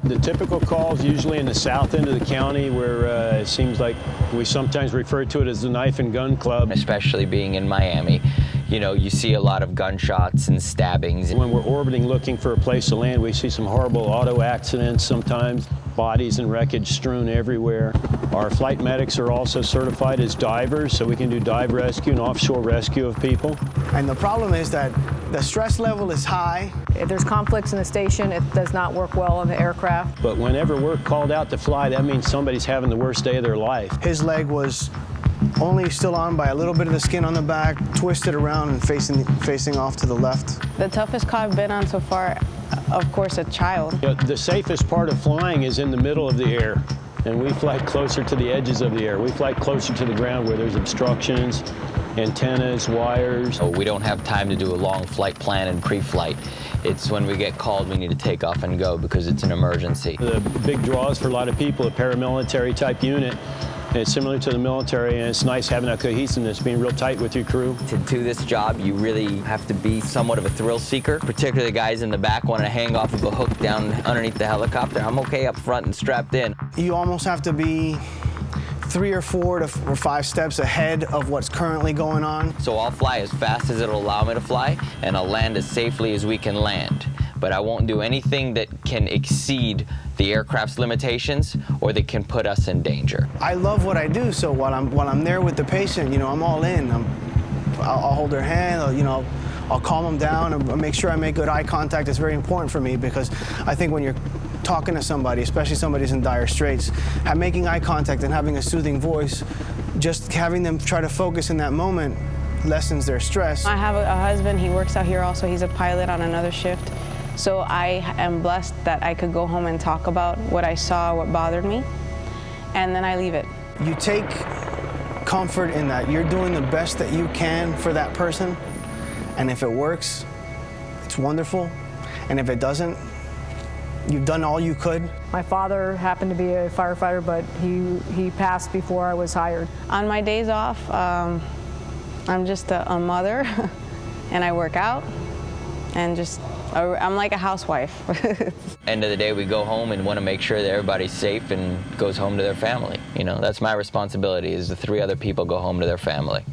The typical calls usually in the south end of the county where it seems like we sometimes refer to it as the knife and gun club. Especially being in Miami, you know, you see a lot of gunshots and stabbings. When we're orbiting looking for a place to land, we see some horrible auto accidents sometimes, bodies and wreckage strewn everywhere. Our flight medics are also certified as divers, so we can do dive rescue and offshore rescue of people. And the problem is that the stress level is high. If there's conflicts in the station, it does not work well on the aircraft. But whenever we're called out to fly, that means somebody's having the worst day of their life. His leg was only still on by a little bit of the skin on the back, twisted around and facing off to the left. The toughest call I've been on so far, of course, a child. You know, the safest part of flying is in the middle of the air, and we fly closer to the edges of the air. We fly closer to the ground where there's obstructions, antennas, wires. So we don't have time to do a long flight plan and pre-flight. It's when we get called, we need to take off and go because it's an emergency. The big draws for a lot of people, a paramilitary type unit. It's similar to the military, and it's nice having that cohesiveness, being real tight with your crew. To do this job, you really have to be somewhat of a thrill seeker, particularly the guys in the back want to hang off of a hook down underneath the helicopter. I'm okay up front and strapped in. You almost have to be 3 or 4 or 5 steps ahead of what's currently going on. So I'll fly as fast as it'll allow me to fly, and I'll land as safely as we can land. But I won't do anything that can exceed the aircraft's limitations or that can put us in danger. I love what I do, so while I'm there with the patient, you know, I'm all in. I'll hold their hand, I'll calm them down and make sure I make good eye contact. It's very important for me because I think when you're talking to somebody, especially somebody who's in dire straits, making eye contact and having a soothing voice, just having them try to focus in that moment lessens their stress. I have a husband, he works out here also, he's a pilot on another shift. So I am blessed that I could go home and talk about what I saw, what bothered me, and then I leave it. You take comfort in that you're doing the best that you can for that person, and if it works, it's wonderful, and if it doesn't, you've done all you could. My father happened to be a firefighter, but he passed before I was hired. On my days off, I'm just a mother, and I work out, and I'm like a housewife. End of the day, we go home and want to make sure that everybody's safe and goes home to their family. You know, that's my responsibility, is the 3 other people go home to their family.